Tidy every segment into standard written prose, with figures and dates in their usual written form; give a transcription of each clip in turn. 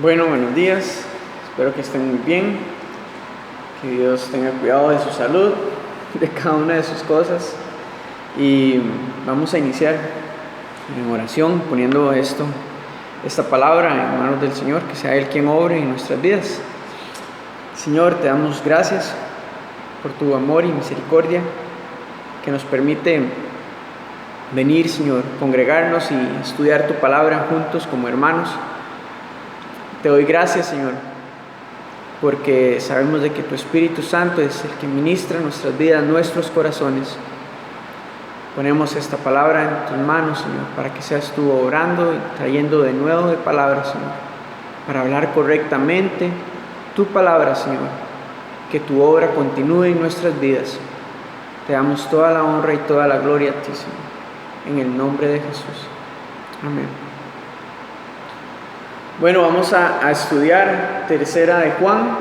Bueno, buenos días. Espero que estén muy bien, que Dios tenga cuidado de su salud, de cada una de sus cosas. Y vamos a iniciar en oración, poniendo esta palabra en manos del Señor, que sea Él quien obre en nuestras vidas. Señor, te damos gracias por tu amor y misericordia que nos permite venir, Señor, congregarnos y estudiar tu palabra juntos como hermanos. Te doy gracias, Señor, porque sabemos de que tu Espíritu Santo es el que ministra nuestras vidas, nuestros corazones. Ponemos esta palabra en tus manos, Señor, para que seas tú obrando y trayendo de nuevo de palabras, Señor, para hablar correctamente tu palabra, Señor, que tu obra continúe en nuestras vidas. Te damos toda la honra y toda la gloria a ti, Señor, en el nombre de Jesús. Amén. Bueno, vamos a estudiar Tercera de Juan.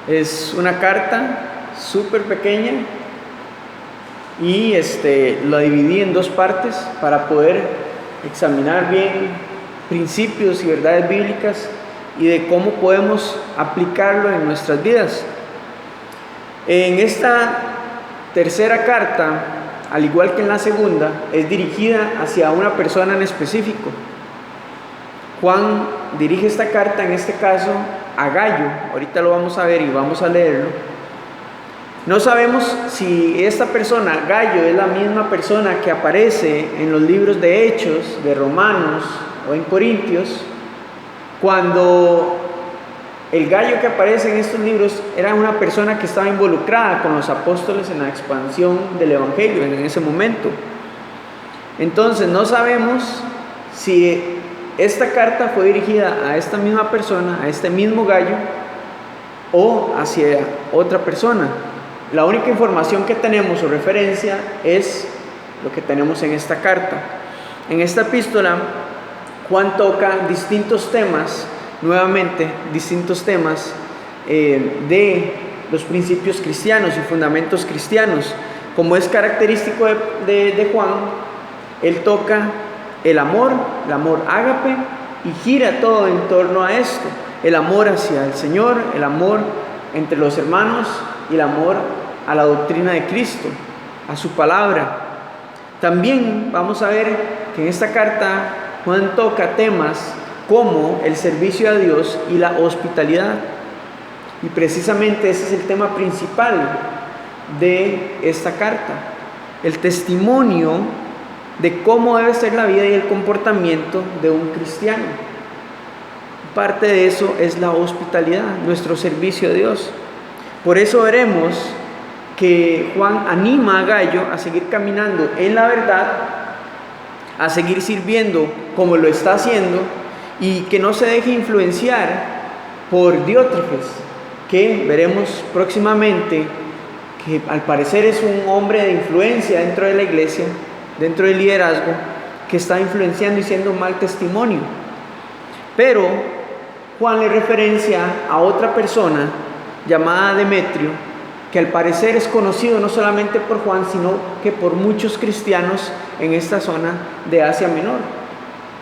Es una carta súper pequeña y la dividí en dos partes para poder examinar bien principios y verdades bíblicas y de cómo podemos aplicarlo en nuestras vidas. En esta tercera carta, al igual que en la segunda, es dirigida hacia una persona en específico. Juan dirige esta carta, en este caso, a Gayo. Ahorita lo vamos a ver y vamos a leerlo. No sabemos si esta persona, Gayo, es la misma persona que aparece en los libros de Hechos, de Romanos o en Corintios, cuando el Gayo que aparece en estos libros era una persona que estaba involucrada con los apóstoles en la expansión del Evangelio en ese momento. Entonces no sabemos si esta carta fue dirigida a esta misma persona, a este mismo Gayo, o hacia otra persona. La única información que tenemos o referencia es lo que tenemos en esta carta. En esta epístola, Juan toca distintos temas, nuevamente, distintos temas de los principios cristianos y fundamentos cristianos. Como es característico de Juan, él toca el amor ágape, y gira todo en torno a esto: el amor hacia el Señor, el amor entre los hermanos y el amor a la doctrina de Cristo, a su palabra. También vamos a ver que en esta carta Juan toca temas como el servicio a Dios y la hospitalidad, y precisamente ese es el tema principal de esta carta: el testimonio de cómo debe ser la vida y el comportamiento de un cristiano. Parte de eso es la hospitalidad, nuestro servicio a Dios. Por eso veremos que Juan anima a Gayo a seguir caminando en la verdad, a seguir sirviendo como lo está haciendo, y que no se deje influenciar por Diótrefes, que veremos próximamente que al parecer es un hombre de influencia dentro de la iglesia, dentro del liderazgo, que está influenciando y siendo un mal testimonio. Pero Juan le referencia a otra persona llamada Demetrio, que al parecer es conocido no solamente por Juan, sino que por muchos cristianos en esta zona de Asia Menor,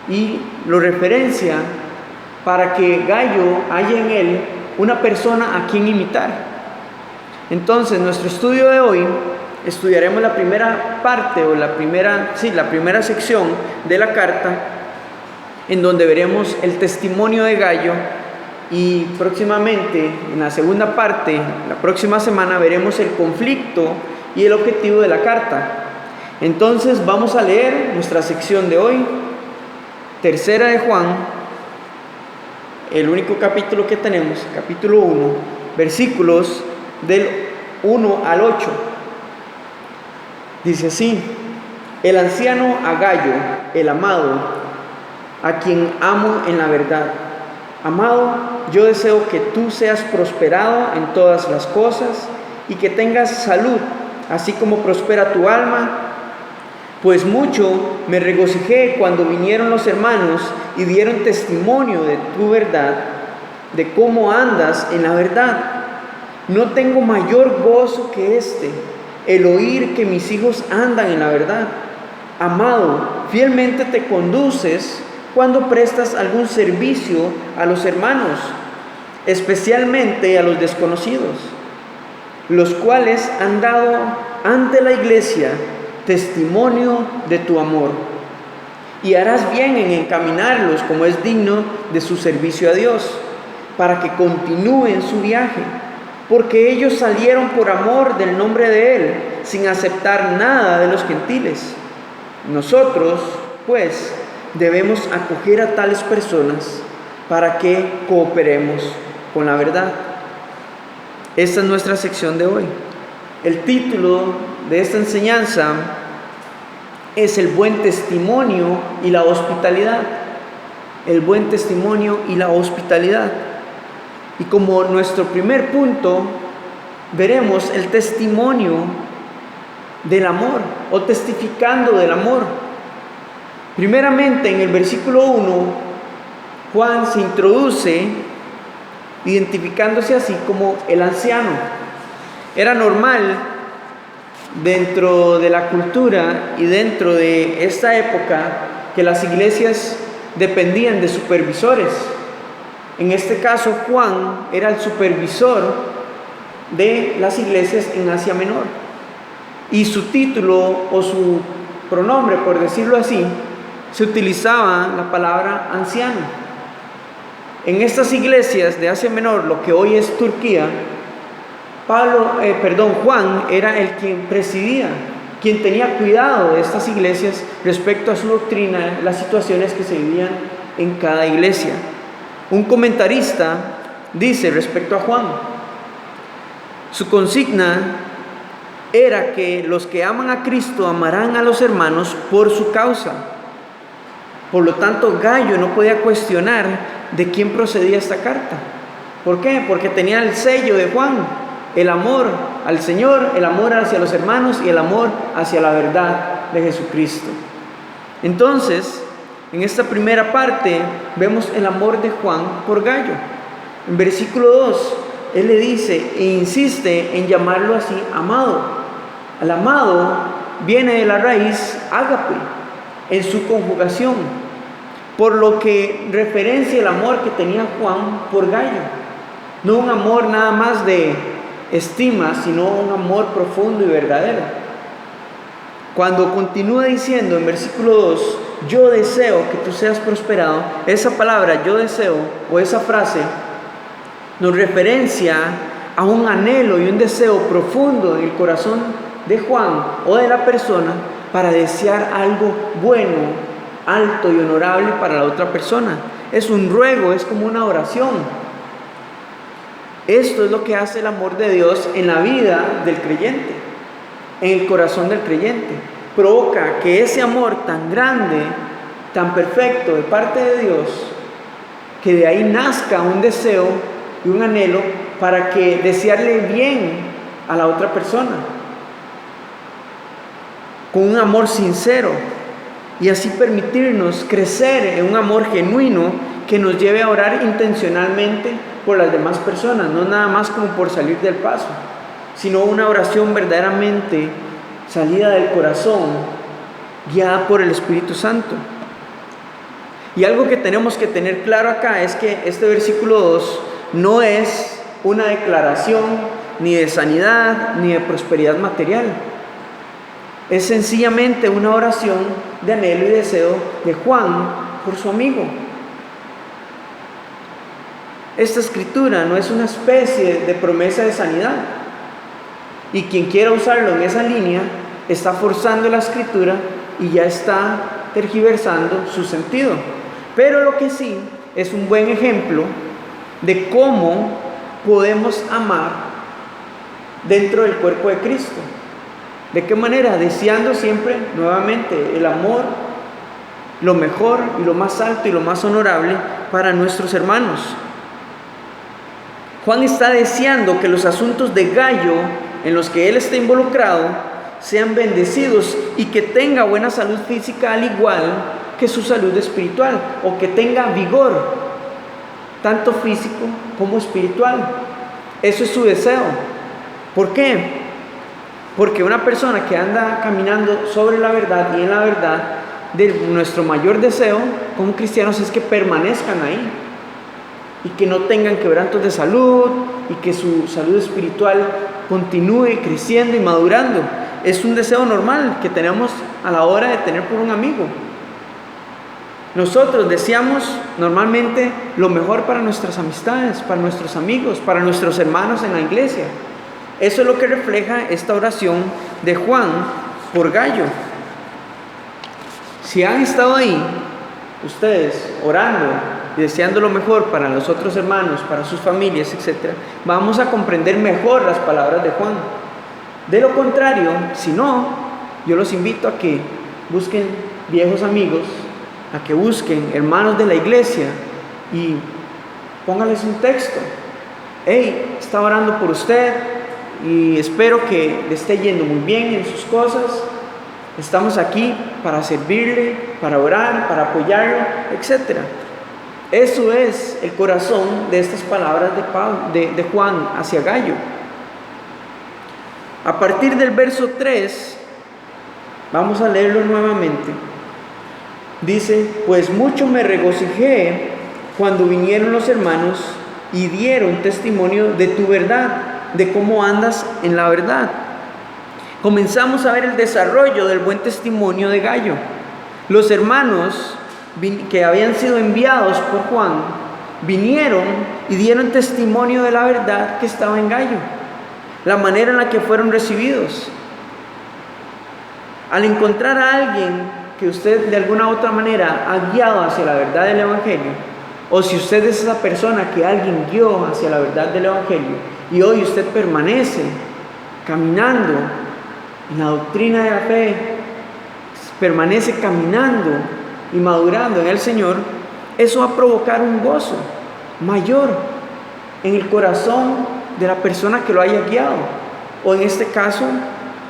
y lo referencia para que Gayo haya en él una persona a quien imitar. Entonces, nuestro estudio de hoy, estudiaremos la primera parte o la primera sección de la carta, en donde veremos el testimonio de Gayo, y próximamente en la segunda parte, la próxima semana, veremos el conflicto y el objetivo de la carta. Entonces vamos a leer nuestra sección de hoy, Tercera de Juan, el único capítulo que tenemos, capítulo 1, versículos del 1 al 8. Dice así: el anciano a Gayo, el amado, a quien amo en la verdad. Amado, yo deseo que tú seas prosperado en todas las cosas y que tengas salud, así como prospera tu alma, pues mucho me regocijé cuando vinieron los hermanos y dieron testimonio de tu verdad, de cómo andas en la verdad. No tengo mayor gozo que este, el oír que mis hijos andan en la verdad. Amado, fielmente te conduces cuando prestas algún servicio a los hermanos, especialmente a los desconocidos, los cuales han dado ante la iglesia testimonio de tu amor. Y harás bien en encaminarlos como es digno de su servicio a Dios, para que continúen su viaje, porque ellos salieron por amor del nombre de Él, sin aceptar nada de los gentiles. Nosotros, pues, debemos acoger a tales personas para que cooperemos con la verdad. Esta es nuestra sección de hoy. El título de esta enseñanza es el buen testimonio y la hospitalidad. El buen testimonio y la hospitalidad. Y como nuestro primer punto, veremos el testimonio del amor o testificando del amor. Primeramente, en el versículo 1, Juan se introduce identificándose así como el anciano. Era normal dentro de la cultura y dentro de esta época que las iglesias dependían de supervisores. En este caso, Juan era el supervisor de las iglesias en Asia Menor. Y su título o su pronombre, por decirlo así, se utilizaba la palabra anciano. En estas iglesias de Asia Menor, lo que hoy es Turquía, Juan era el quien presidía, quien tenía cuidado de estas iglesias respecto a su doctrina, las situaciones que se vivían en cada iglesia. Un comentarista dice respecto a Juan, su consigna era que los que aman a Cristo amarán a los hermanos por su causa. Por lo tanto, Gallo no podía cuestionar de quién procedía esta carta. ¿Por qué? Porque tenía el sello de Juan, el amor al Señor, el amor hacia los hermanos y el amor hacia la verdad de Jesucristo. Entonces, en esta primera parte vemos el amor de Juan por Gallo. En versículo 2, él le dice e insiste en llamarlo así, amado. El amado viene de la raíz ágape en su conjugación, por lo que referencia el amor que tenía Juan por Gallo. No un amor nada más de estima, sino un amor profundo y verdadero. Cuando continúa diciendo en versículo 2, yo deseo que tú seas prosperado, esa palabra yo deseo o esa frase nos referencia a un anhelo y un deseo profundo en el corazón de Juan o de la persona para desear algo bueno, alto y honorable para la otra persona. Es un ruego, es como una oración. Esto es lo que hace el amor de Dios en la vida del creyente, en el corazón del creyente. Provoca que ese amor tan grande, tan perfecto de parte de Dios, que de ahí nazca un deseo y un anhelo para que desearle bien a la otra persona, con un amor sincero, y así permitirnos crecer en un amor genuino que nos lleve a orar intencionalmente por las demás personas, no nada más como por salir del paso, sino una oración verdaderamente salida del corazón, guiada por el Espíritu Santo. Y algo que tenemos que tener claro acá es que este versículo 2 no es una declaración ni de sanidad ni de prosperidad material. Es sencillamente una oración de anhelo y deseo de Juan por su amigo. Esta escritura no es una especie de promesa de sanidad. Y quien quiera usarlo en esa línea está forzando la escritura y ya está tergiversando su sentido. Pero lo que sí es un buen ejemplo de cómo podemos amar dentro del cuerpo de Cristo. ¿De qué manera? Deseando siempre, nuevamente, el amor, lo mejor y lo más alto y lo más honorable para nuestros hermanos. Juan está deseando que los asuntos de Gallo en los que él está involucrado sean bendecidos y que tenga buena salud física al igual que su salud espiritual, o que tenga vigor, tanto físico como espiritual. Eso es su deseo. ¿Por qué? Porque una persona que anda caminando sobre la verdad y en la verdad, de nuestro mayor deseo como cristianos es que permanezcan ahí y que no tengan quebrantos de salud y que su salud espiritual continúe creciendo y madurando. Es un deseo normal que tenemos a la hora de tener por un amigo. Nosotros deseamos normalmente lo mejor para nuestras amistades, para nuestros amigos, para nuestros hermanos en la iglesia. Eso es lo que refleja esta oración de Juan por Gallo. Si han estado ahí, ustedes orando y deseando lo mejor para los otros hermanos, para sus familias, etc., vamos a comprender mejor las palabras de Juan. De lo contrario, si no, yo los invito a que busquen viejos amigos, a que busquen hermanos de la iglesia y pónganles un texto. Hey, estaba orando por usted y espero que le esté yendo muy bien en sus cosas. Estamos aquí para servirle, para orar, para apoyarlo, etc. Eso es el corazón de estas palabras de Juan hacia Gallo. A partir del verso 3, vamos a leerlo nuevamente. Dice: pues mucho me regocijé cuando vinieron los hermanos y dieron testimonio de tu verdad, de cómo andas en la verdad. Comenzamos a ver el desarrollo del buen testimonio de Gallo. Los hermanos que habían sido enviados por Juan vinieron y dieron testimonio de la verdad que estaba en Gallo, la manera en la que fueron recibidos. Al encontrar a alguien que usted de alguna u otra manera ha guiado hacia la verdad del Evangelio, o si usted es esa persona que alguien guió hacia la verdad del Evangelio y hoy usted permanece caminando en la doctrina de la fe, permanece caminando y madurando en el Señor, eso va a provocar un gozo mayor en el corazón de la persona que lo haya guiado, o en este caso,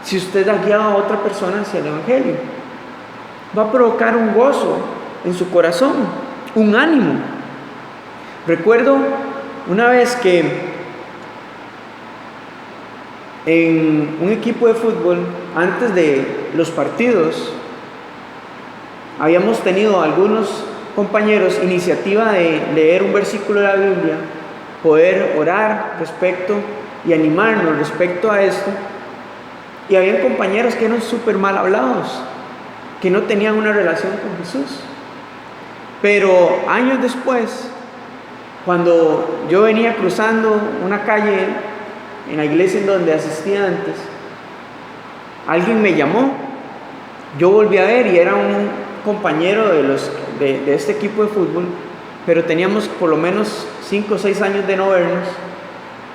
si usted ha guiado a otra persona hacia el Evangelio. Va a provocar un gozo en su corazón, un ánimo. Recuerdo una vez que en un equipo de fútbol, antes de los partidos, habíamos tenido algunos compañeros iniciativa de leer un versículo de la Biblia, poder orar respecto y animarnos respecto a esto. Y había compañeros que eran súper mal hablados, que no tenían una relación con Jesús. Pero años después, cuando yo venía cruzando una calle en la iglesia en donde asistía antes, alguien me llamó, yo volví a ver y era un compañero de este equipo de fútbol, pero teníamos por lo menos 5 o 6 años de no vernos,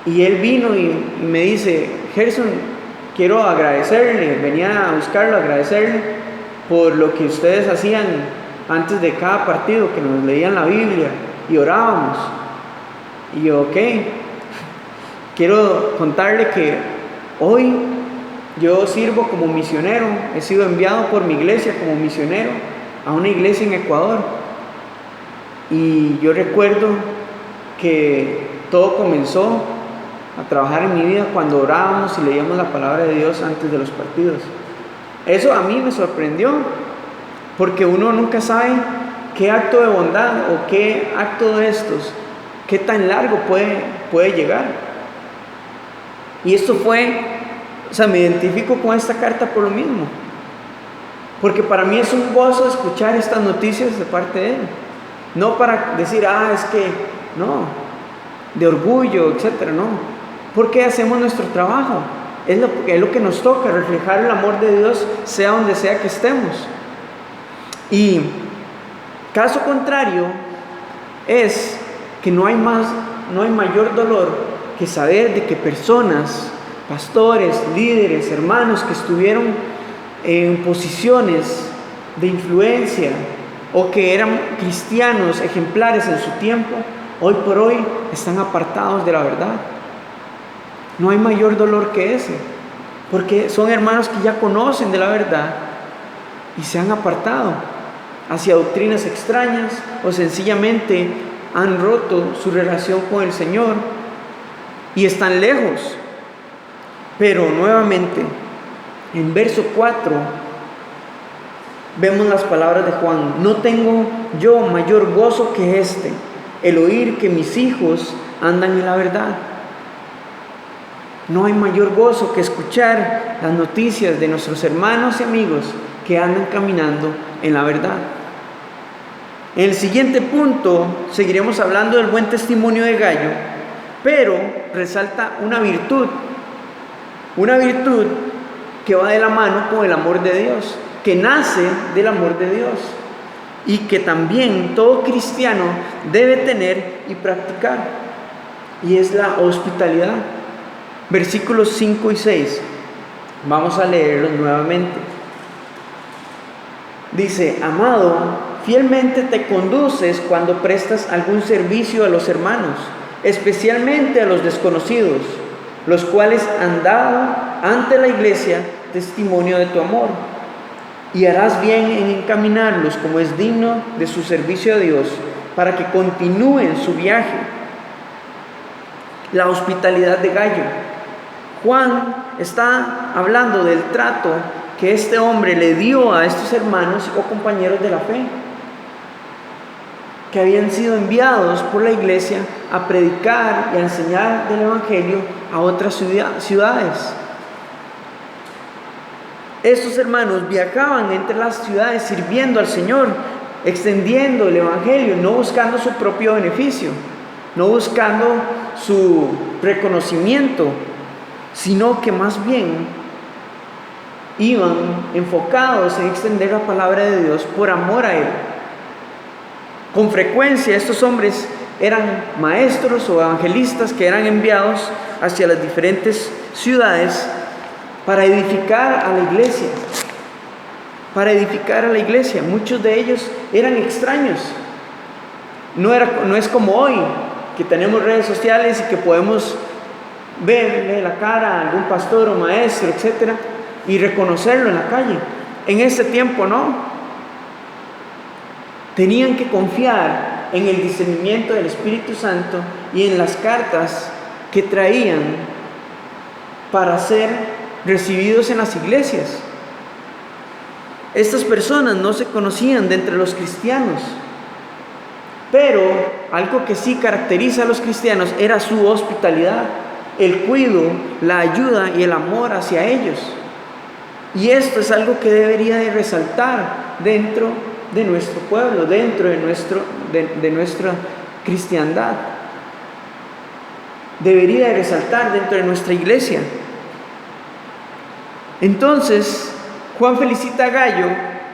y él vino y me dice: Gerson, quiero agradecerle, venía a buscarlo, agradecerle por lo que ustedes hacían antes de cada partido, que nos leían la Biblia y orábamos. Y yo, ok, quiero contarle que hoy yo sirvo como misionero, he sido enviado por mi iglesia como misionero a una iglesia en Ecuador. Y yo recuerdo que todo comenzó a trabajar en mi vida cuando orábamos y leíamos la palabra de Dios antes de los partidos. Eso a mí me sorprendió, porque uno nunca sabe qué acto de bondad o qué acto de estos, qué tan largo puede llegar. Y esto me identifico con esta carta por lo mismo, porque para mí es un gozo escuchar estas noticias de parte de él, no para decir, es que, no, de orgullo, etcétera, no, porque hacemos nuestro trabajo. Es lo que nos toca, reflejar el amor de Dios sea donde sea que estemos. Y caso contrario es que no hay mayor dolor que saber de que personas, pastores, líderes, hermanos que estuvieron en posiciones de influencia o que eran cristianos ejemplares en su tiempo, hoy por hoy están apartados de la verdad. No hay mayor dolor que ese, porque son hermanos que ya conocen de la verdad y se han apartado hacia doctrinas extrañas o sencillamente han roto su relación con el Señor y están lejos. Pero nuevamente, en verso 4, vemos las palabras de Juan: no tengo yo mayor gozo que este, el oír que mis hijos andan en la verdad. No hay mayor gozo que escuchar las noticias de nuestros hermanos y amigos que andan caminando en la verdad. En el siguiente punto seguiremos hablando del buen testimonio de Gallo, pero resalta una virtud que va de la mano con el amor de Dios, que nace del amor de Dios y que también todo cristiano debe tener y practicar, y es la hospitalidad. Versículos 5 y 6, vamos a leerlos nuevamente. Dice: amado, fielmente te conduces cuando prestas algún servicio a los hermanos, especialmente a los desconocidos, los cuales han dado ante la iglesia testimonio de tu amor, y harás bien en encaminarlos como es digno de su servicio a Dios, para que continúen su viaje. La hospitalidad de Gallo. Juan está hablando del trato que este hombre le dio a estos hermanos o compañeros de la fe, que habían sido enviados por la iglesia a predicar y a enseñar del evangelio a otras ciudades. Estos hermanos viajaban entre las ciudades sirviendo al Señor, extendiendo el evangelio, no buscando su propio beneficio, no buscando su reconocimiento, sino que más bien iban enfocados en extender la palabra de Dios por amor a Él. Con frecuencia estos hombres eran maestros o evangelistas que eran enviados hacia las diferentes ciudades para edificar a la iglesia. Muchos de ellos eran extraños. No es como hoy, que tenemos redes sociales y que podemos verle la cara a algún pastor o maestro, etcétera, y reconocerlo en la calle. En ese tiempo no. Tenían que confiar en el discernimiento del Espíritu Santo y en las cartas que traían para ser recibidos en las iglesias. Estas personas no se conocían de entre los cristianos, pero algo que sí caracteriza a los cristianos era su hospitalidad, el cuidado, la ayuda y el amor hacia ellos. Y esto es algo que debería de resaltar dentro de nuestro pueblo, dentro de nuestra cristiandad. Debería de resaltar dentro de nuestra iglesia. Entonces, Juan felicita a Gallo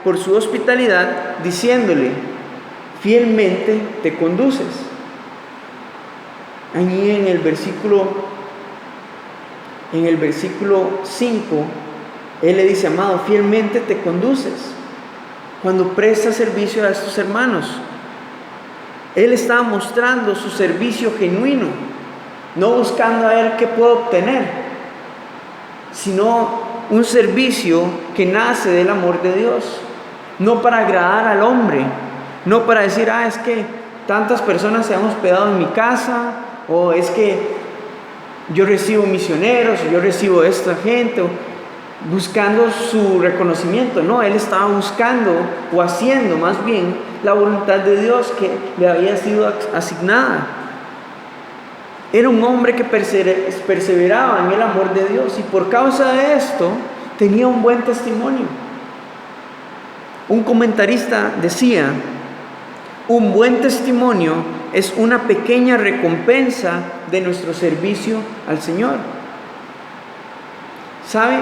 por su hospitalidad, diciéndole: fielmente te conduces. Allí en el versículo 5, él le dice: amado, fielmente te conduces cuando prestas servicio a estos hermanos. Él estaba mostrando su servicio genuino, no buscando a ver qué puedo obtener, sino un servicio que nace del amor de Dios, no para agradar al hombre, no para decir: es que tantas personas se han hospedado en mi casa, o es que yo recibo misioneros, o yo recibo esta gente, buscando su reconocimiento. No, él estaba buscando o haciendo más bien la voluntad de Dios que le había sido asignada. Era un hombre que perseveraba en el amor de Dios, y por causa de esto tenía un buen testimonio. Un comentarista decía: un buen testimonio es una pequeña recompensa de nuestro servicio al Señor. ¿Sabe?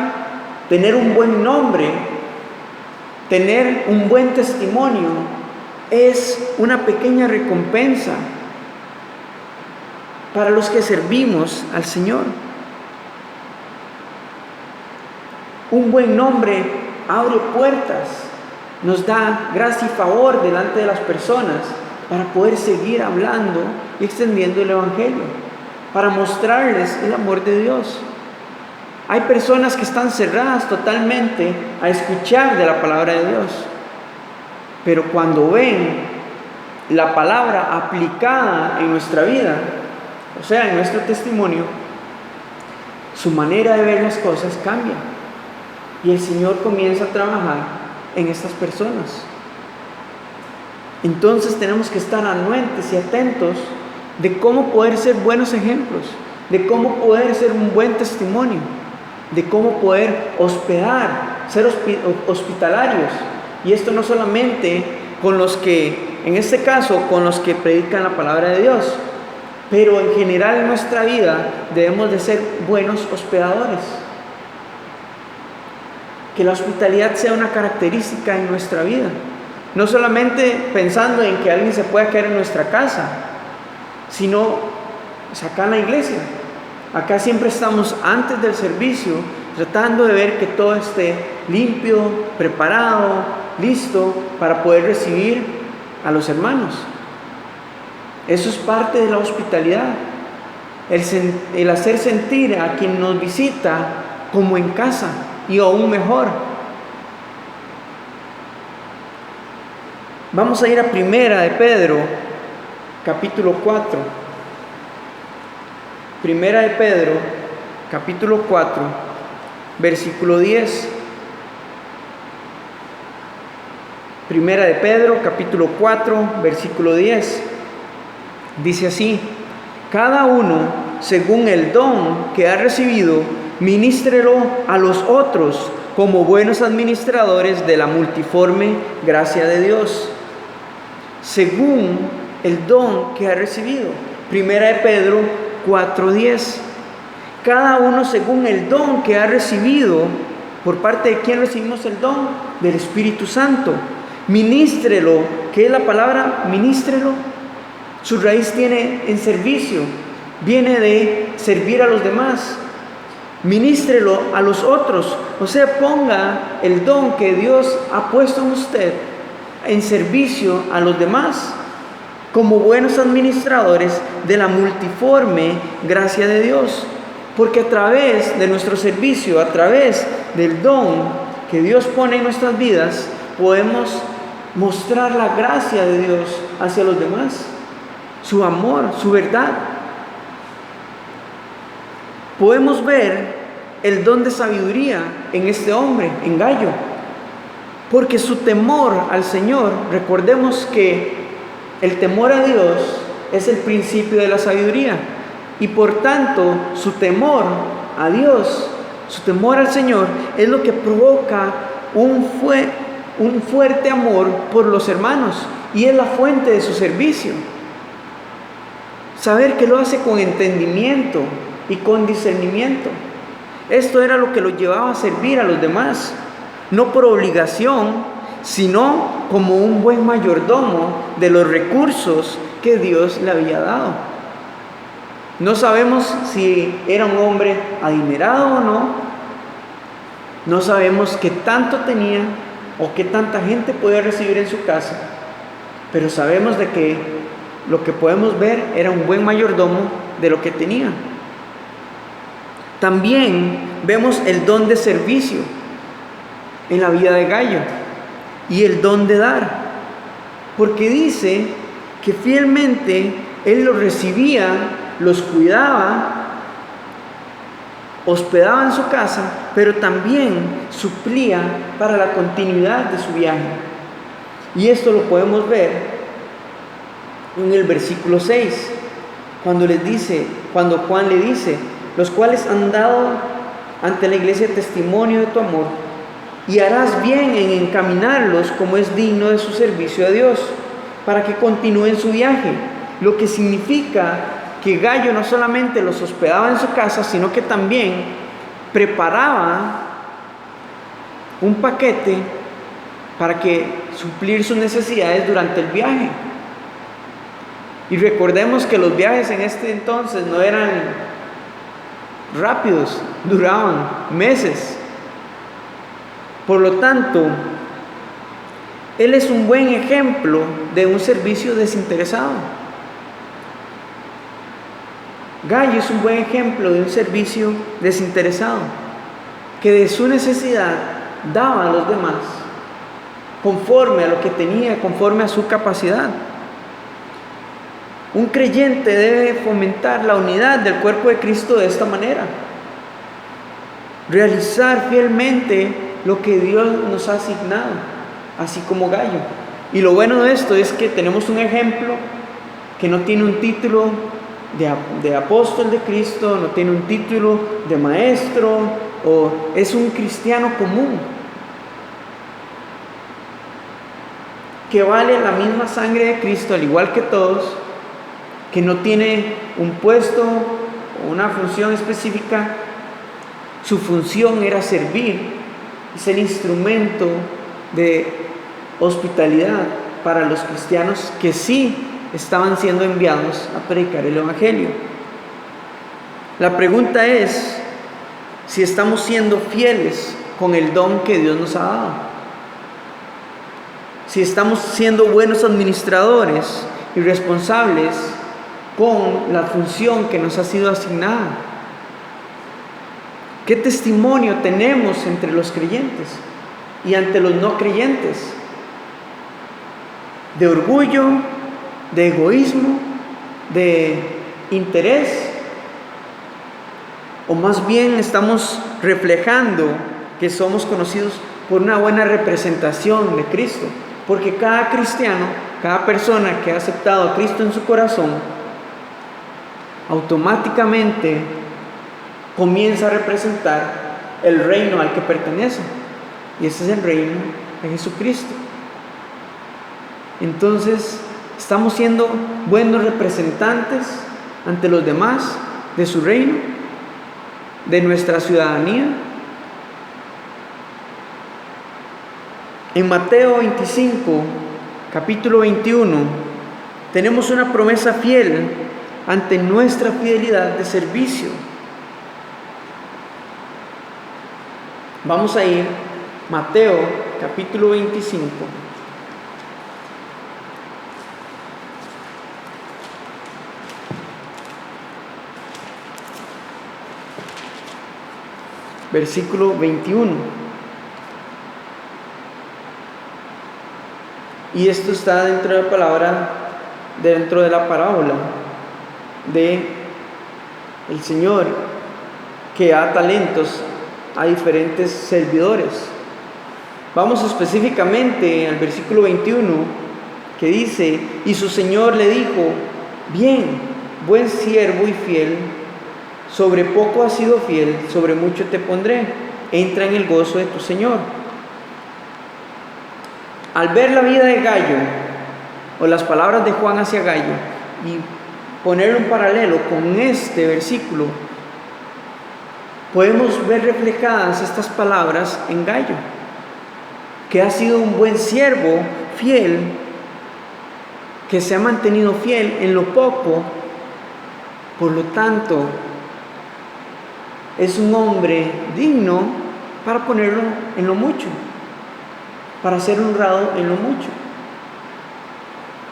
Tener un buen nombre, tener un buen testimonio es una pequeña recompensa para los que servimos al Señor. Un buen nombre abre puertas, nos da gracia y favor delante de las personas para poder seguir hablando y extendiendo el evangelio, para mostrarles el amor de Dios. Hay personas que están cerradas totalmente a escuchar de la palabra de Dios, pero cuando ven la palabra aplicada en nuestra vida, o sea, en nuestro testimonio, su manera de ver las cosas cambia, y el Señor comienza a trabajar en estas personas. Entonces tenemos que estar anuentes y atentos de cómo poder ser buenos ejemplos, de cómo poder ser un buen testimonio, de cómo poder hospedar, ser hospitalarios. Y esto no solamente con los que, en este caso, con los que predican la palabra de Dios, pero en general en nuestra vida debemos de ser buenos hospedadores. Que la hospitalidad sea una característica en nuestra vida. No solamente pensando en que alguien se pueda quedar en nuestra casa, sino acá en la iglesia. Acá siempre estamos antes del servicio tratando de ver que todo esté limpio, preparado, listo para poder recibir a los hermanos. Eso es parte de la hospitalidad. El hacer sentir a quien nos visita como en casa y aún mejor. Vamos a ir a Primera de Pedro, capítulo 4. Primera de Pedro, capítulo 4, versículo 10. Primera de Pedro, capítulo 4, versículo 10. Dice así: cada uno, según el don que ha recibido, ministrelo a los otros como buenos administradores de la multiforme gracia de Dios. Según el don que ha recibido. Primera de Pedro 4:10. Cada uno según el don que ha recibido. ¿Por parte de quién recibimos el don? Del Espíritu Santo. Ministrelo. ¿Qué es la palabra ministrelo? Su raíz tiene en servicio. Viene de servir a los demás. Ministrelo a los otros. O sea, ponga el don que Dios ha puesto en usted en servicio a los demás, como buenos administradores de la multiforme gracia de Dios. Porque a través de nuestro servicio, a través del don que Dios pone en nuestras vidas, podemos mostrar la gracia de Dios hacia los demás, su amor, su verdad. Podemos ver el don de sabiduría en este hombre, en Gayo, porque su temor al Señor, recordemos que el temor a Dios es el principio de la sabiduría, y por tanto su temor a Dios, su temor al Señor, es lo que provoca un fuerte amor por los hermanos, y es la fuente de su servicio. Saber que lo hace con entendimiento y con discernimiento. Esto era lo que lo llevaba a servir a los demás, no por obligación, sino como un buen mayordomo de los recursos que Dios le había dado. No sabemos si era un hombre adinerado o no, no sabemos qué tanto tenía o qué tanta gente podía recibir en su casa, pero sabemos de que lo que podemos ver era un buen mayordomo de lo que tenía. También vemos el don de servicio en la vida de Gayo y el don de dar, porque dice que fielmente él los recibía, los cuidaba, hospedaba en su casa, pero también suplía para la continuidad de su viaje. Y esto lo podemos ver en el versículo 6, cuando Juan le dice: los cuales han dado ante la iglesia testimonio de tu amor, y harás bien en encaminarlos como es digno de su servicio a Dios, para que continúen su viaje. Lo que significa que Gayo no solamente los hospedaba en su casa, sino que también preparaba un paquete para que suplir sus necesidades durante el viaje. Y recordemos que los viajes en este entonces no eran rápidos, duraban meses. Por lo tanto, él es un buen ejemplo de un servicio desinteresado. Gayo es un buen ejemplo de un servicio desinteresado, que de su necesidad daba a los demás, conforme a lo que tenía, conforme a su capacidad. Un creyente debe fomentar la unidad del cuerpo de Cristo de esta manera. Realizar fielmente lo que Dios nos ha asignado. así como Gallo. Y lo bueno de esto es que tenemos un ejemplo que no tiene un título de apóstol de Cristo, no tiene un título de maestro, o es un cristiano común, que vale la misma sangre de Cristo, al igual que todos, que no tiene un puesto o una función específica. Su función era servir y ser instrumento de hospitalidad para los cristianos que sí estaban siendo enviados a predicar el Evangelio. La pregunta es si estamos siendo fieles con el don que Dios nos ha dado, si estamos siendo buenos administradores y responsables con la función que nos ha sido asignada. ¿Qué testimonio tenemos entre los creyentes y ante los no creyentes? ¿De orgullo, de egoísmo, de interés? ¿O más bien estamos reflejando que somos conocidos por una buena representación de Cristo? Porque cada cristiano, cada persona que ha aceptado a Cristo en su corazón, automáticamente comienza a representar el reino al que pertenece. Y ese es el reino de Jesucristo. Entonces, estamos siendo buenos representantes ante los demás de su reino, de nuestra ciudadanía. En Mateo 25, capítulo 21, tenemos una promesa fiel ante nuestra fidelidad de servicio. Vamos a ir, Mateo capítulo 25. Versículo 21. Y esto está dentro de la palabra, dentro de la parábola de el Señor que da talentos a diferentes servidores. Vamos específicamente al versículo 21, que dice: y su Señor le dijo: bien, buen siervo y fiel, sobre poco has sido fiel, sobre mucho te pondré, entra en el gozo de tu Señor. Al ver la vida de Gallo, o las palabras de Juan hacia Gallo, y ponerlo en paralelo con este versículo, podemos ver reflejadas estas palabras en Gallo, que ha sido un buen siervo, fiel, que se ha mantenido fiel en lo poco, por lo tanto, es un hombre digno para ponerlo en lo mucho, para ser honrado en lo mucho.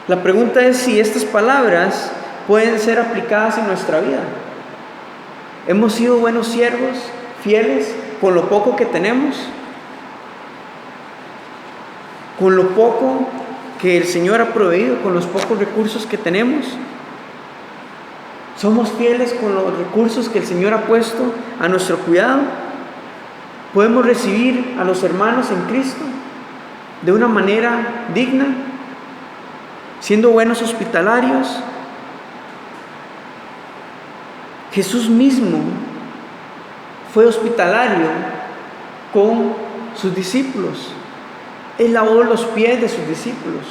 La pregunta es si estas palabras pueden ser aplicadas en nuestra vida. ¿Hemos sido buenos siervos, fieles, con lo poco que tenemos? Con lo poco que el Señor ha proveído, con los pocos recursos que tenemos. ¿Somos fieles con los recursos que el Señor ha puesto a nuestro cuidado? ¿Podemos recibir a los hermanos en Cristo de una manera digna, siendo buenos hospitalarios? Jesús mismo fue hospitalario con sus discípulos. Él lavó los pies de sus discípulos,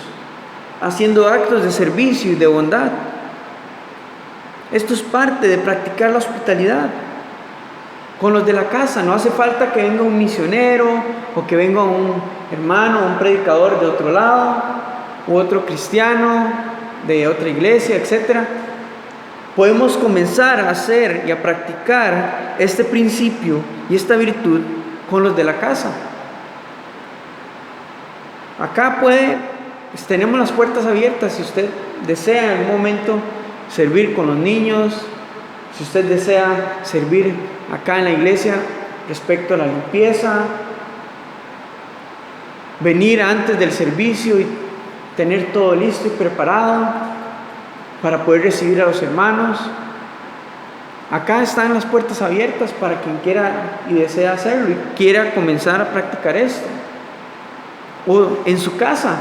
haciendo actos de servicio y de bondad. Esto es parte de practicar la hospitalidad con los de la casa. No hace falta que venga un misionero o que venga un hermano, un predicador de otro lado, u otro cristiano de otra iglesia, etc. Podemos comenzar a hacer y a practicar este principio y esta virtud con los de la casa. Acá tenemos las puertas abiertas si usted desea en algún momento servir con los niños, si usted desea servir acá en la iglesia respecto a la limpieza, venir antes del servicio y tener todo listo y preparado para poder recibir a los hermanos. Acá están las puertas abiertas para quien quiera y desea hacerlo y quiera comenzar a practicar esto. o en su casa.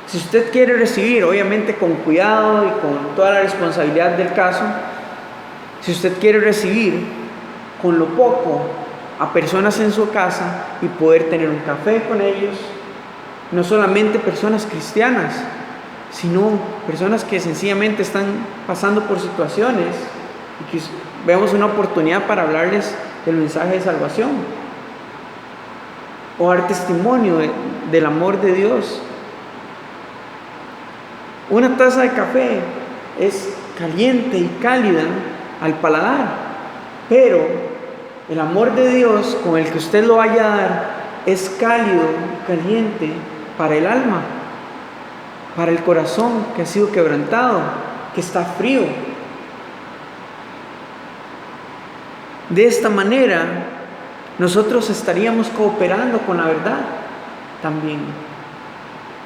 Si usted quiere recibir, obviamente con cuidado y con toda la responsabilidad del caso, si usted quiere recibir con lo poco a personas en su casa y poder tener un café con ellos, no solamente personas cristianas, sino personas que sencillamente están pasando por situaciones y que vemos una oportunidad para hablarles del mensaje de salvación o dar testimonio del amor de Dios. Una taza de café es caliente y cálida al paladar, pero el amor de Dios con el que usted lo vaya a dar es cálido, caliente para el alma, para el corazón que ha sido quebrantado, que está frío. De esta manera, nosotros estaríamos cooperando con la verdad también,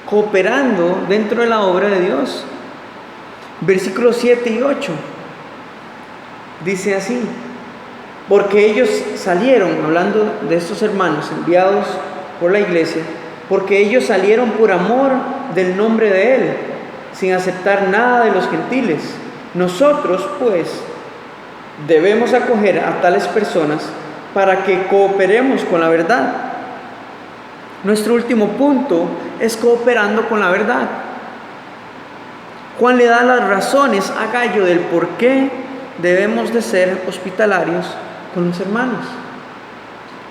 cooperando dentro de la obra de Dios. Versículos 7 y 8 dice así: porque ellos salieron, hablando de estos hermanos enviados por la iglesia, porque ellos salieron por amor del nombre de Él, sin aceptar nada de los gentiles. Nosotros, pues, debemos acoger a tales personas para que cooperemos con la verdad. Nuestro último punto es cooperando con la verdad. Juan le da las razones a Gayo del por qué debemos de ser hospitalarios con los hermanos.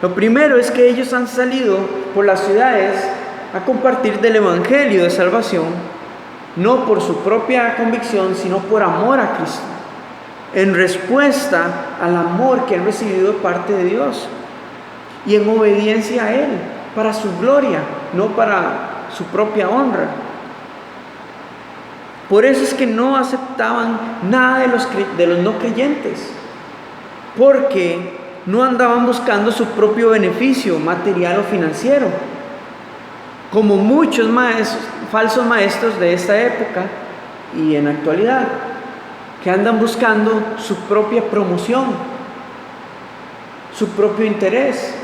Lo primero es que ellos han salido por las ciudades a compartir del evangelio de salvación, no por su propia convicción, sino por amor a Cristo, en respuesta al amor que han recibido de parte de Dios y en obediencia a Él, para su gloria, no para su propia honra. Por eso es que no aceptaban nada de los no creyentes, porque no andaban buscando su propio beneficio material o financiero, como muchos falsos maestros de esta época y en la actualidad, que andan buscando su propia promoción, su propio interés,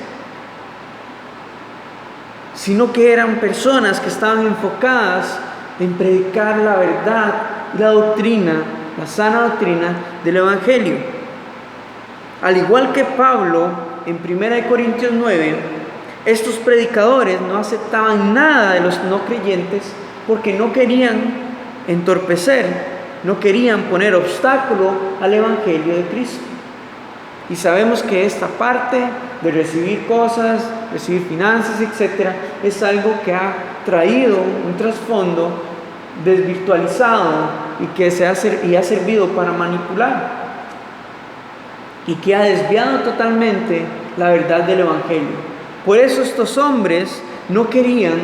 sino que eran personas que estaban enfocadas en predicar la verdad y la doctrina, la sana doctrina del evangelio. Al igual que Pablo en 1 Corintios 9, estos predicadores no aceptaban nada de los no creyentes porque no querían entorpecer, no querían poner obstáculo al evangelio de Cristo. Y sabemos que esta parte de recibir cosas, recibir finanzas, etc., es algo que ha traído un trasfondo desvirtualizado y que ha servido para manipular y que ha desviado totalmente la verdad del evangelio. Por eso estos hombres no querían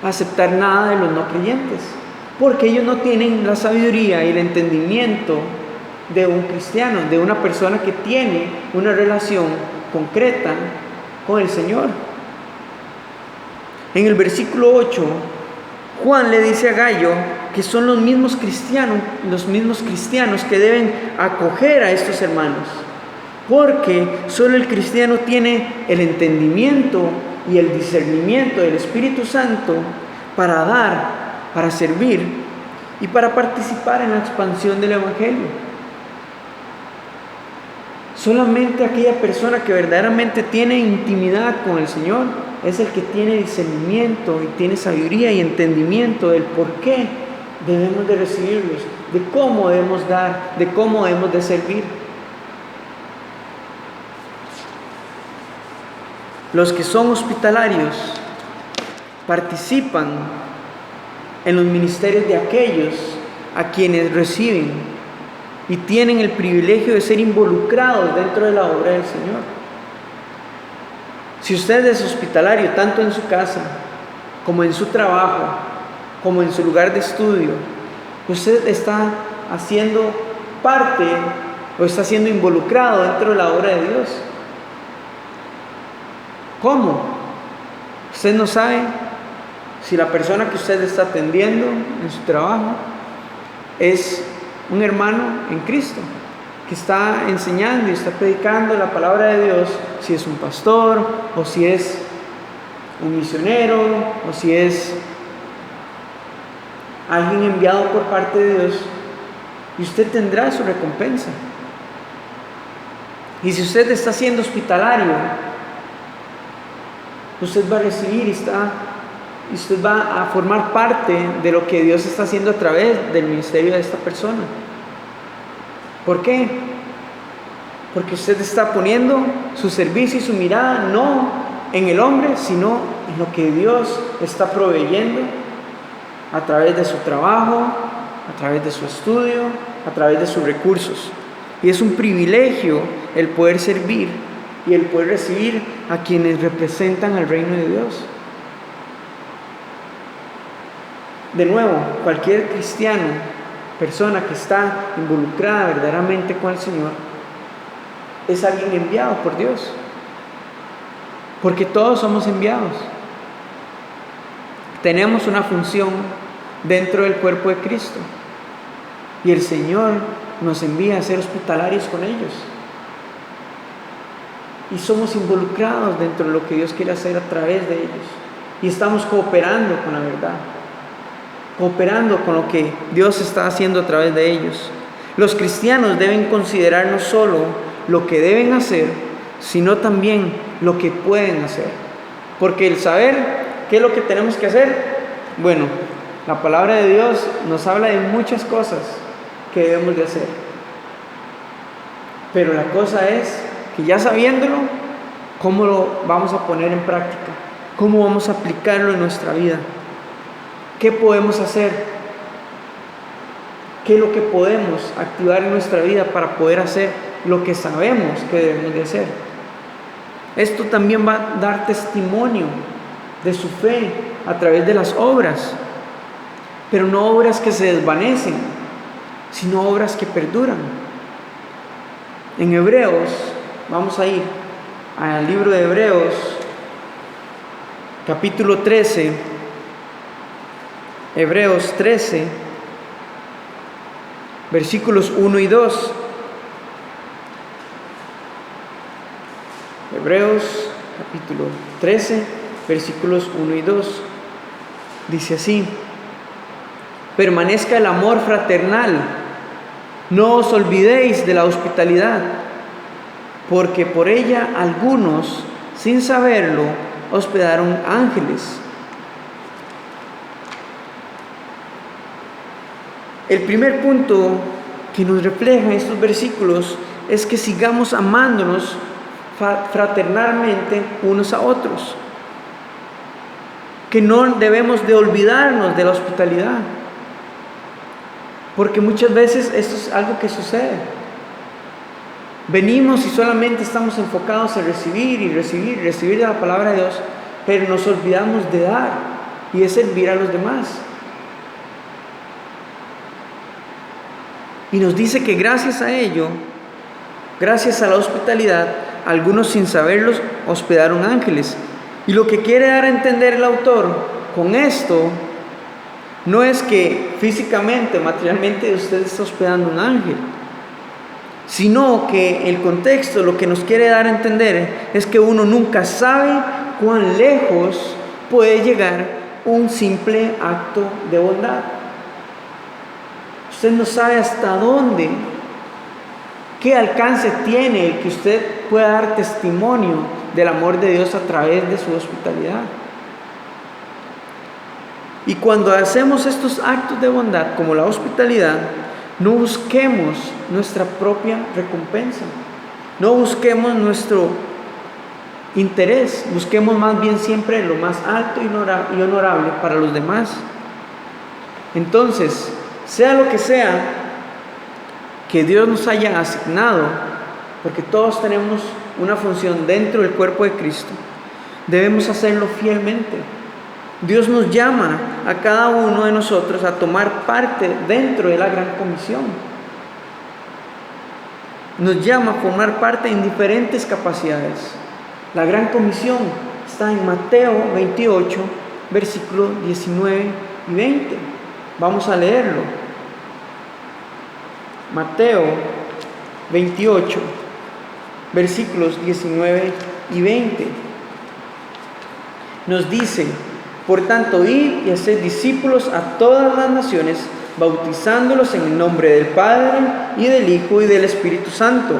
aceptar nada de los no creyentes, porque ellos no tienen la sabiduría y el entendimiento de un cristiano, de una persona que tiene una relación concreta con el Señor. En el versículo 8, Juan le dice a Gayo que son los mismos cristianos que deben acoger a estos hermanos, porque solo el cristiano tiene el entendimiento y el discernimiento del Espíritu Santo para dar, para servir y para participar en la expansión del evangelio. Solamente aquella persona que verdaderamente tiene intimidad con el Señor es el que tiene discernimiento y tiene sabiduría y entendimiento del por qué debemos de recibirlos, de cómo debemos dar, de cómo debemos de servir. Los que son hospitalarios participan en los ministerios de aquellos a quienes reciben y tienen el privilegio de ser involucrados dentro de la obra del Señor. Si usted es hospitalario tanto en su casa como en su trabajo, como en su lugar de estudio, usted está haciendo parte o está siendo involucrado dentro de la obra de Dios. ¿Cómo? Usted no sabe si la persona que usted está atendiendo en su trabajo es un hermano en Cristo, que está enseñando y está predicando la palabra de Dios, si es un pastor o si es un misionero o si es alguien enviado por parte de Dios, y usted tendrá su recompensa. Y si usted está siendo hospitalario, usted va a recibir y usted va a formar parte de lo que Dios está haciendo a través del ministerio de esta persona. ¿Por qué? Porque usted está poniendo su servicio y su mirada no en el hombre, sino en lo que Dios está proveyendo a través de su trabajo, a través de su estudio, a través de sus recursos. Y es un privilegio el poder servir y el poder recibir a quienes representan al reino de Dios. De nuevo, cualquier cristiano, persona que está involucrada verdaderamente con el Señor, es alguien enviado por Dios. Porque todos somos enviados. Tenemos una función dentro del cuerpo de Cristo. Y el Señor nos envía a ser hospitalarios con ellos. Y somos involucrados dentro de lo que Dios quiere hacer a través de ellos. Y estamos cooperando con la verdad. Cooperando con lo que Dios está haciendo a través de ellos. Los cristianos deben considerar no solo lo que deben hacer, sino también lo que pueden hacer. Porque el saber qué es lo que tenemos que hacer, bueno, la palabra de Dios nos habla de muchas cosas que debemos de hacer. Pero la cosa es que ya sabiéndolo, ¿cómo lo vamos a poner en práctica? ¿Cómo vamos a aplicarlo en nuestra vida? ¿Qué podemos hacer? ¿Qué es lo que podemos activar en nuestra vida para poder hacer lo que sabemos que debemos de hacer? Esto también va a dar testimonio de su fe a través de las obras, pero no obras que se desvanecen, sino obras que perduran. En Hebreos, vamos a ir al libro de Hebreos, capítulo 13, Hebreos 13, versículos 1 y 2. Hebreos capítulo 13, versículos 1 y 2. Dice así: permanezca el amor fraternal, no os olvidéis de la hospitalidad, porque por ella algunos, sin saberlo, hospedaron ángeles. El primer punto que nos refleja estos versículos es que sigamos amándonos fraternalmente unos a otros, que no debemos de olvidarnos de la hospitalidad, porque muchas veces esto es algo que sucede. Venimos y solamente estamos enfocados en recibir y recibir de la palabra de Dios, pero nos olvidamos de dar y de servir a los demás. Y nos dice que gracias a ello, gracias a la hospitalidad, algunos sin saberlos hospedaron ángeles. Y lo que quiere dar a entender el autor con esto no es que físicamente, materialmente usted está hospedando un ángel, sino que el contexto lo que nos quiere dar a entender es que uno nunca sabe cuán lejos puede llegar un simple acto de bondad. Usted no sabe hasta dónde, qué alcance tiene el que usted pueda dar testimonio del amor de Dios a través de su hospitalidad. Y cuando hacemos estos actos de bondad como la hospitalidad, no busquemos nuestra propia recompensa, no busquemos nuestro interés, busquemos más bien siempre lo más alto y honorable para los demás. Entonces, sea lo que sea que Dios nos haya asignado, porque todos tenemos una función dentro del cuerpo de Cristo, debemos hacerlo fielmente. Dios nos llama a cada uno de nosotros a tomar parte dentro de la gran comisión. Nos llama a formar parte en diferentes capacidades. La gran comisión está en Mateo 28, versículos 19 y 20. Vamos a leerlo. Mateo 28, versículos 19 y 20. nos dice: por tanto, id y haced discípulos a todas las naciones, bautizándolos en el nombre del Padre, y del Hijo, y del Espíritu Santo,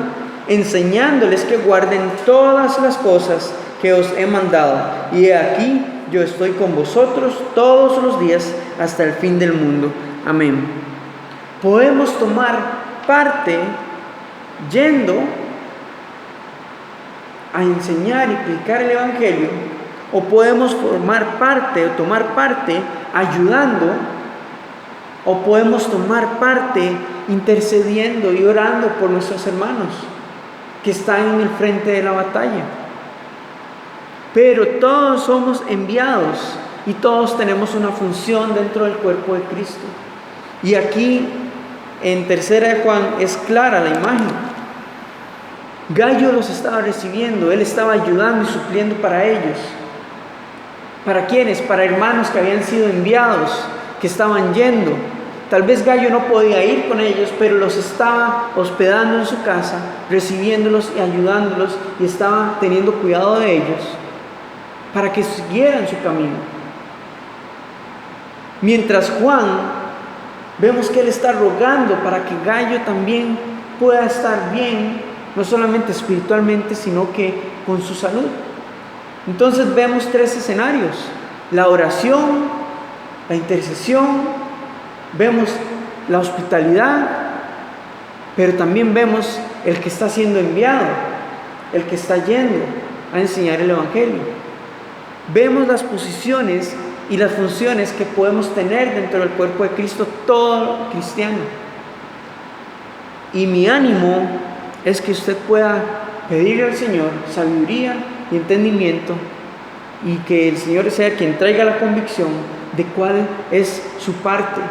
enseñándoles que guarden todas las cosas que os he mandado. Y he aquí, yo estoy con vosotros todos los días hasta el fin del mundo. Amén. Podemos tomar parte yendo a enseñar y predicar el Evangelio, o podemos formar parte o tomar parte ayudando, o podemos tomar parte intercediendo y orando por nuestros hermanos que están en el frente de la batalla. Pero todos somos enviados y todos tenemos una función dentro del cuerpo de Cristo. Y aquí en 3 de Juan es clara la imagen. Gallo los estaba recibiendo, él estaba ayudando y supliendo para ellos. ¿Para quiénes? Para hermanos que habían sido enviados, que estaban yendo. Tal vez Gallo no podía ir con ellos, pero los estaba hospedando en su casa, recibiéndolos y ayudándolos, y estaba teniendo cuidado de ellos para que siguieran su camino. Mientras Juan, vemos que él está rogando para que Gallo también pueda estar bien, no solamente espiritualmente, sino que con su salud. Entonces vemos 3 escenarios: la oración, la intercesión, vemos la hospitalidad, pero también vemos el que está siendo enviado, el que está yendo a enseñar el Evangelio. Vemos las posiciones y las funciones que podemos tener dentro del cuerpo de Cristo, todo cristiano. Y mi ánimo es que usted pueda pedirle al Señor sabiduría y entendimiento, y que el Señor sea quien traiga la convicción de cuál es su parte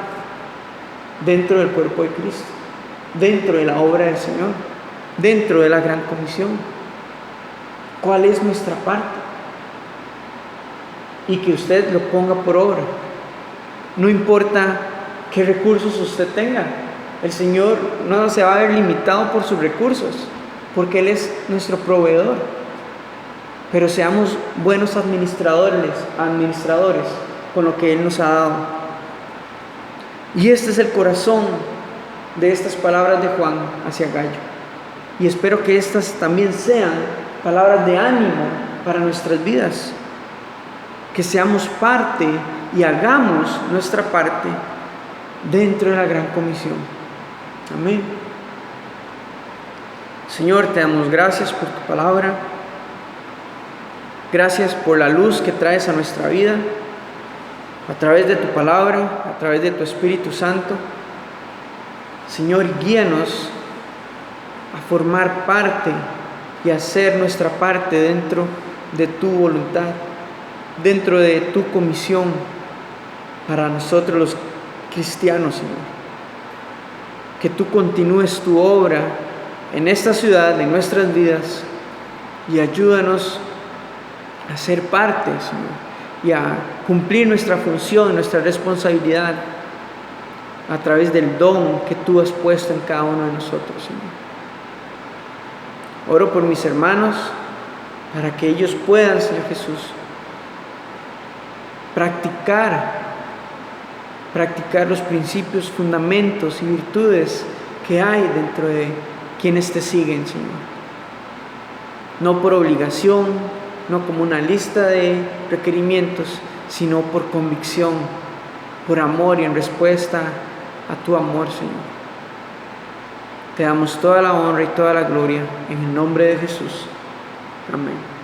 dentro del cuerpo de Cristo, dentro de la obra del Señor, dentro de la gran comisión. ¿Cuál es nuestra parte? Y que usted lo ponga por obra. No importa qué recursos usted tenga, el Señor no se va a ver limitado por sus recursos, porque Él es nuestro proveedor. Pero seamos buenos administradores con lo que Él nos ha dado. Y este es el corazón de estas palabras de Juan hacia Gallo. Y espero que estas también sean palabras de ánimo para nuestras vidas. Que seamos parte y hagamos nuestra parte dentro de la gran comisión. Amén. Señor, te damos gracias por tu palabra. Gracias por la luz que traes a nuestra vida a través de tu palabra, a través de tu Espíritu Santo. Señor, guíanos a formar parte y a hacer nuestra parte dentro de tu voluntad, dentro de tu comisión para nosotros los cristianos, Señor. Que tú continúes tu obra en esta ciudad, en nuestras vidas, y ayúdanos a ser parte, Señor, y a cumplir nuestra función, nuestra responsabilidad a través del don que tú has puesto en cada uno de nosotros, Señor. Oro por mis hermanos para que ellos puedan, Señor Jesús, practicar los principios, fundamentos y virtudes que hay dentro de quienes te siguen, Señor. No por obligación, no como una lista de requerimientos, sino por convicción, por amor y en respuesta a tu amor, Señor. Te damos toda la honra y toda la gloria en el nombre de Jesús. Amén.